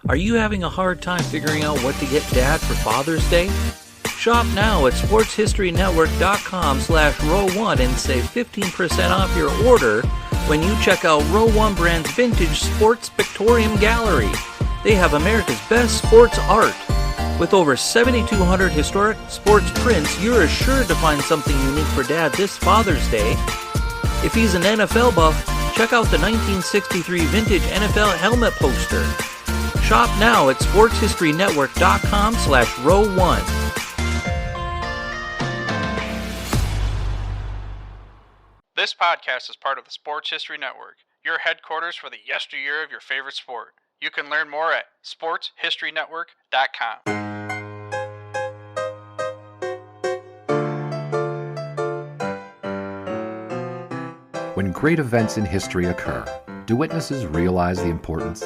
Are you having a hard time figuring out what to get Dad for Father's Day? Shop now at sportshistorynetwork.com/row1 and save 15% off your order when you check out Row 1 Brand's Vintage Sports Pictorium Gallery. They have America's best sports art. With over 7,200 historic sports prints, you're assured to find something unique for Dad this Father's Day. If he's an NFL buff, check out the 1963 vintage NFL helmet poster. Shop now at sportshistorynetwork.com/row1. This podcast is part of the Sports History Network, your headquarters for the yesteryear of your favorite sport. You can learn more at sportshistorynetwork.com. When great events in history occur, do witnesses realize the importance?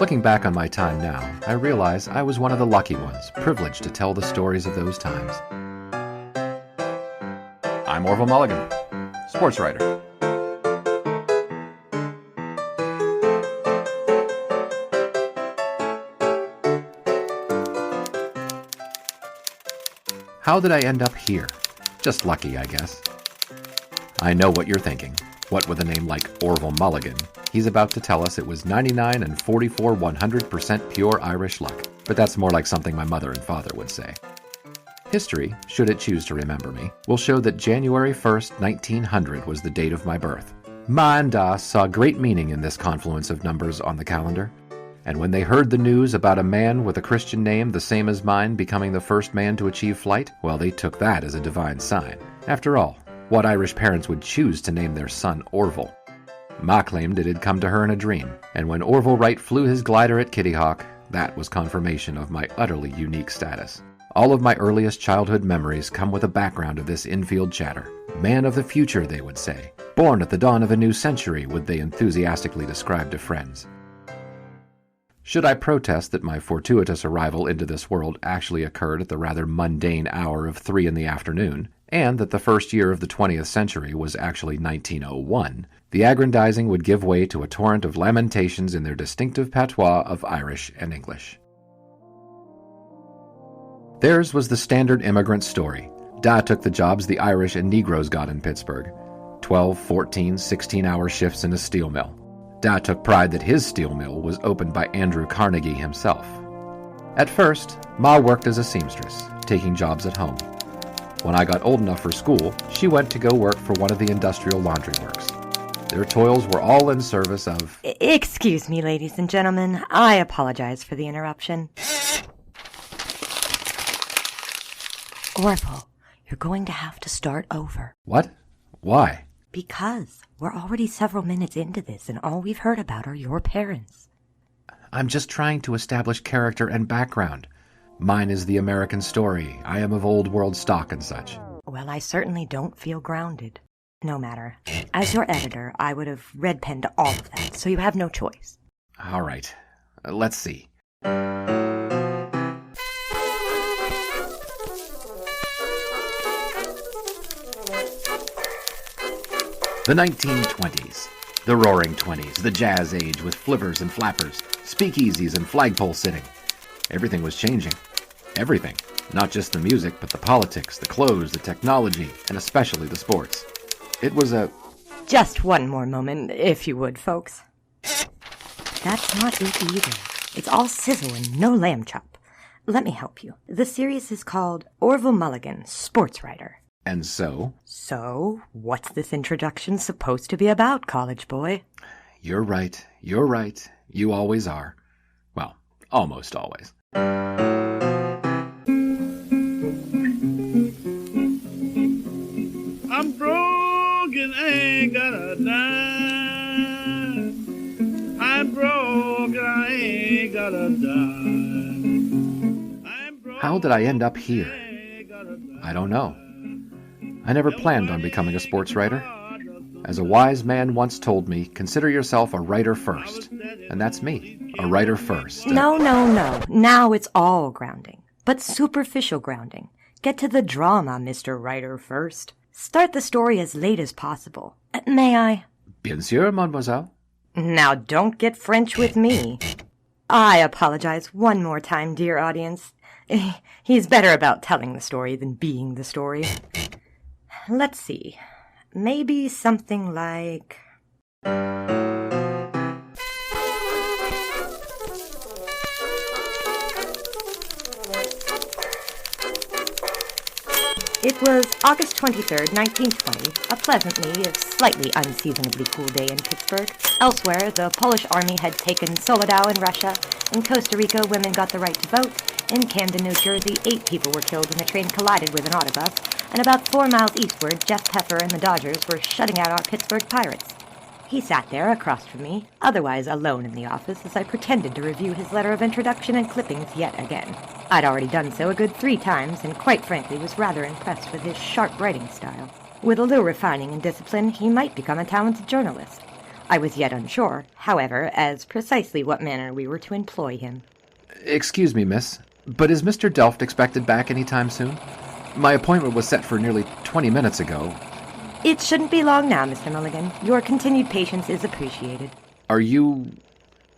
Looking back on my time now, I realize I was one of the lucky ones, privileged to tell the stories of those times. I'm Orville Mulligan, sports writer. How did I end up here? Just lucky, I guess. I know what you're thinking. What with a name like Orville Mulligan? He's about to tell us it was 99 and 44 100% pure Irish luck. But that's more like something my mother and father would say. History, should it choose to remember me, will show that January 1st, 1900 was the date of my birth. Ma and Da saw great meaning in this confluence of numbers on the calendar. And when they heard the news about a man with a Christian name the same as mine becoming the first man to achieve flight, well, they took that as a divine sign. After all, what Irish parents would choose to name their son Orville? Ma claimed it had come to her in a dream, and when Orville Wright flew his glider at Kitty Hawk, that was confirmation of my utterly unique status. All of my earliest childhood memories come with a background of this infield chatter. Man of the future, they would say. Born at the dawn of a new century, would they enthusiastically describe to friends. Should I protest that my fortuitous arrival into this world actually occurred at the rather mundane hour of 3 in the afternoon, and that the first year of the 20th century was actually 1901, the aggrandizing would give way to a torrent of lamentations in their distinctive patois of Irish and English. Theirs was the standard immigrant story. Da took the jobs the Irish and Negroes got in Pittsburgh. 12, 14, 16-hour shifts in a steel mill. Da took pride that his steel mill was opened by Andrew Carnegie himself. At first, Ma worked as a seamstress, taking jobs at home. When I got old enough for school, she went to go work for one of the industrial laundry works. Their toils were all in service of... Excuse me, ladies and gentlemen. I apologize for the interruption. Orville, you're going to have to start over. What? Why? Because we're already several minutes into this, and all we've heard about are your parents. I'm just trying to establish character and background. Mine is the American story. I am of old world stock and such. Well, I certainly don't feel grounded. No matter. As your editor, I would have red-penned all of that, so you have no choice. All right. Let's see. The 1920s. The roaring 20s, the jazz age with flippers and flappers, speakeasies and flagpole sitting. Everything was changing. Everything. Not just the music, but the politics, the clothes, the technology, and especially the sports. It was a... Just one more moment, if you would, folks. That's not it either. It's all sizzle and no lamb chop. Let me help you. The series is called Orville Mulligan, sports writer. And so? So, what's this introduction supposed to be about, college boy? You're right. You're right. You always are. Well, almost always. I'm broke and I ain't got a dime. I'm broke and I ain't got a dime. How did I end up here? I don't know. I never planned on becoming a sports writer. As a wise man once told me, consider yourself a writer first. And that's me, a writer first. No. Now it's all grounding. But superficial grounding. Get to the drama, Mr. Writer first. Start the story as late as possible. May I? Bien sûr, mademoiselle. Now don't get French with me. I apologize one more time, dear audience. He's better about telling the story than being the story. Let's see. Maybe something like... It was August 23rd, 1920, a pleasantly, if slightly unseasonably cool day in Pittsburgh. Elsewhere, the Polish army had taken Soledad in Russia. In Costa Rica, women got the right to vote. In Camden, New Jersey, 8 people were killed when a train collided with an autobus. And about 4 miles eastward, Jeff Pepper and the Dodgers were shutting out our Pittsburgh Pirates. He sat there across from me, otherwise alone in the office, as I pretended to review his letter of introduction and clippings yet again. I'd already done so a good 3 times, and quite frankly was rather impressed with his sharp writing style. With a little refining and discipline, he might become a talented journalist. I was yet unsure, however, as precisely what manner we were to employ him. Excuse me, miss, but is Mr. Delft expected back any time soon? My appointment was set for nearly 20 minutes ago. It shouldn't be long now, Mr. Mulligan. Your continued patience is appreciated. Are you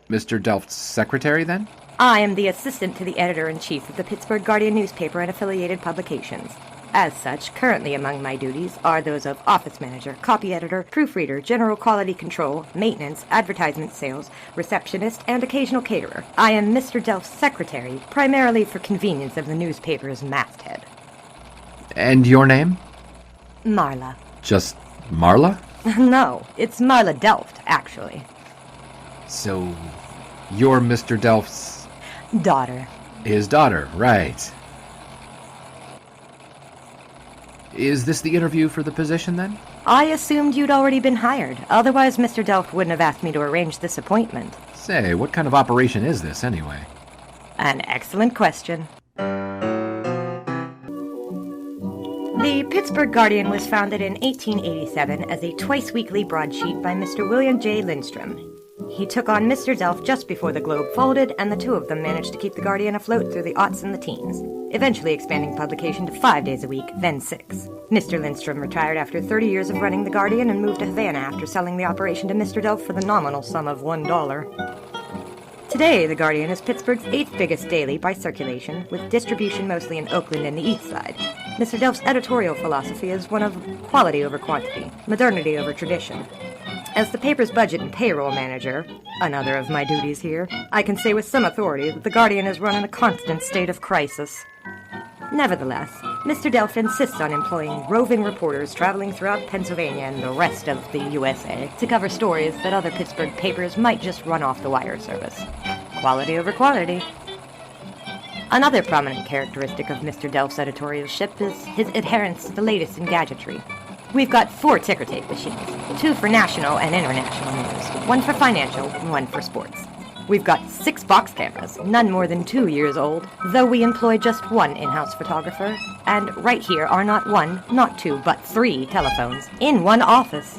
Mr. Delft's secretary, then? I am the assistant to the editor-in-chief of the Pittsburgh Guardian newspaper and affiliated publications. As such, currently among my duties are those of office manager, copy editor, proofreader, general quality control, maintenance, advertisement sales, receptionist, and occasional caterer. I am Mr. Delft's secretary, primarily for convenience of the newspaper's masthead. And your name? Marla. Just Marla? No, it's Marla Delft, actually. So, you're Mr. Delft's... daughter. His daughter, right. Is this the interview for the position, then? I assumed you'd already been hired. Otherwise, Mr. Delft wouldn't have asked me to arrange this appointment. Say, what kind of operation is this, anyway? An excellent question. The Pittsburgh Guardian was founded in 1887 as a twice-weekly broadsheet by Mr. William J. Lindstrom. He took on Mr. Delft just before the Globe folded, and the two of them managed to keep the Guardian afloat through the aughts and the teens, eventually expanding publication to 5 days a week, then 6. Mr. Lindstrom retired after 30 years of running the Guardian and moved to Havana after selling the operation to Mr. Delft for the nominal sum of $1. Today, the Guardian is Pittsburgh's 8th biggest daily by circulation, with distribution mostly in Oakland and the East Side. Mr. Delft's editorial philosophy is one of quality over quantity, modernity over tradition. As the paper's budget and payroll manager, another of my duties here, I can say with some authority that the Guardian is run in a constant state of crisis. Nevertheless, Mr. Delft insists on employing roving reporters traveling throughout Pennsylvania and the rest of the USA to cover stories that other Pittsburgh papers might just run off the wire service. Quality over quantity. Another prominent characteristic of Mr. Delft's editorialship is his adherence to the latest in gadgetry. We've got 4 ticker tape machines, 2 for national and international news, 1 for financial and 1 for sports. We've got 6 box cameras, none more than 2 years old, though we employ just 1 in-house photographer. And right here are not 1, not 2, but 3 telephones in 1 office.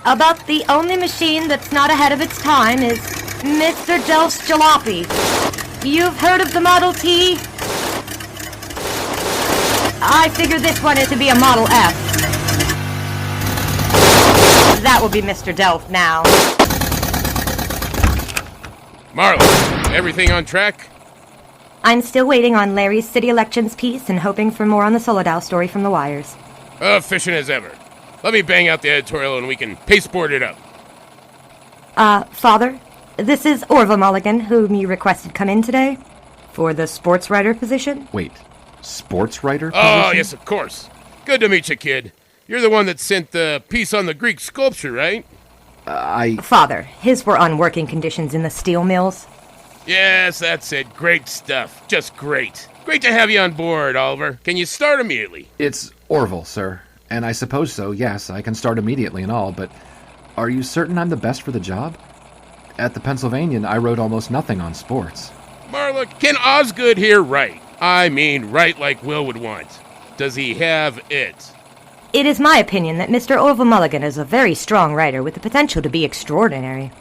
About the only machine that's not ahead of its time is Mr. Delft's Jalopy. You've heard of the Model T? I figure this one is to be a Model F. That will be Mr. Delft now. Marla, everything on track? I'm still waiting on Larry's city elections piece and hoping for more on the Soledad story from the wires. Efficient as ever. Let me bang out the editorial and we can pasteboard it up. Father, this is Orville Mulligan, whom you requested come in today for the sportswriter position. Wait, sportswriter position? Oh, yes, of course. Good to meet you, kid. You're the one that sent the piece on the Greek sculpture, right? Father, his were on working conditions in the steel mills. Yes, that's it. Great stuff. Just great. Great to have you on board, Oliver. Can you start immediately? It's Orville, sir. And I suppose so, yes, I can start immediately and all, but are you certain I'm the best for the job? At the Pennsylvanian, I wrote almost nothing on sports. Marla, can Osgood here write? I mean, write like Will would want. Does he have it? It is my opinion that Mr. Orville Mulligan is a very strong writer with the potential to be extraordinary.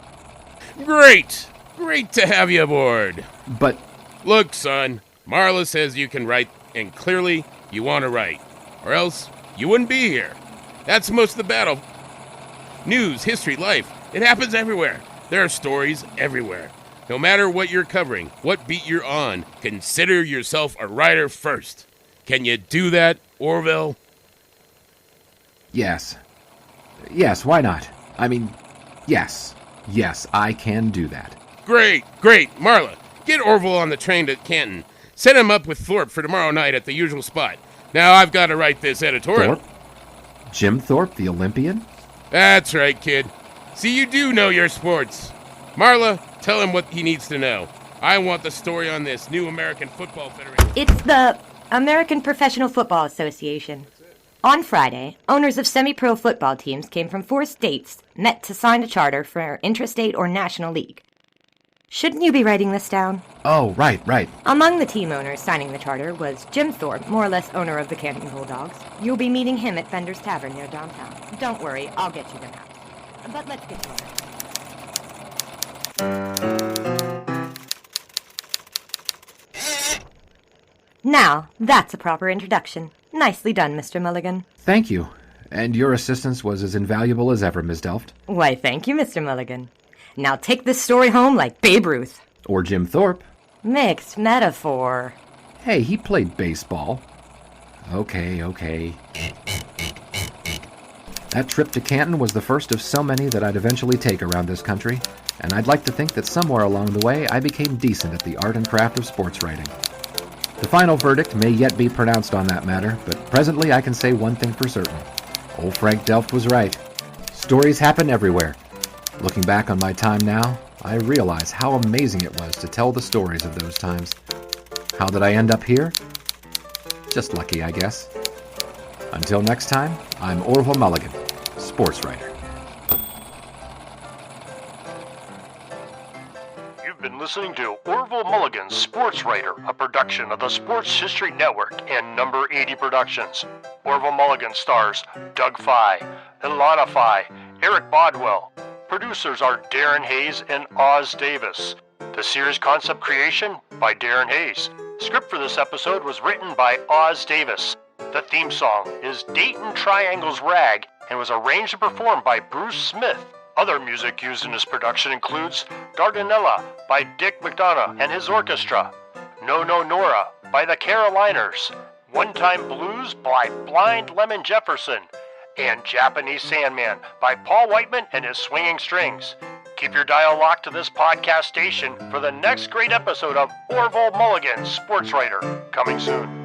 Great! Great to have you aboard. But... Look, son, Marla says you can write, and clearly you want to write. Or else you wouldn't be here. That's most of the battle. News, history, life. It happens everywhere. There are stories everywhere. No matter what you're covering, what beat you're on, consider yourself a writer first. Can you do that, Orville? Yes. Yes, why not? I mean, yes. Yes, I can do that. Great. Marla, get Orville on the train to Canton. Set him up with Thorpe for tomorrow night at the usual spot. Now I've got to write this editorial. Thorpe? Jim Thorpe, the Olympian? That's right, kid. See, you do know your sports. Marla, tell him what he needs to know. I want the story on this new American Football Federation. It's the American Professional Football Association. On Friday, owners of semi-pro football teams came from 4 states met to sign a charter for intrastate or national league. Shouldn't you be writing this down? Oh, right. Among the team owners signing the charter was Jim Thorpe, more or less owner of the Canton Bulldogs. You'll be meeting him at Fender's Tavern near downtown. Don't worry, I'll get you the map. But let's get to it. Now, that's a proper introduction. Nicely done, Mr. Mulligan. Thank you. And your assistance was as invaluable as ever, Miss Delft. Why, thank you, Mr. Mulligan. Now take this story home like Babe Ruth. Or Jim Thorpe. Mixed metaphor. Hey, he played baseball. Okay. That trip to Canton was the first of so many that I'd eventually take around this country, and I'd like to think that somewhere along the way I became decent at the art and craft of sports writing. The final verdict may yet be pronounced on that matter, but presently I can say one thing for certain. Old Frank Delft was right. Stories happen everywhere. Looking back on my time now, I realize how amazing it was to tell the stories of those times. How did I end up here? Just lucky, I guess. Until next time, I'm Orville Mulligan, sports writer. You've been listening to Orville Mulligan, Sports Writer, a production of the Sports History Network and Number 80 Productions. Orville Mulligan stars Doug Fye, Ilana Fye, Eric Bodwell. Producers are Darren Hayes and Oz Davis. The series concept creation by Darren Hayes. Script for this episode was written by Oz Davis. The theme song is Dayton Triangle's Rag and was arranged and performed by Bruce Smith. Other music used in this production includes Dardanella by Dick McDonough and his orchestra, No No Nora by the Caroliners, One Time Blues by Blind Lemon Jefferson, and Japanese Sandman by Paul Whiteman and his Swinging Strings. Keep your dial locked to this podcast station for the next great episode of Orville Mulligan, Sports Writer, coming soon.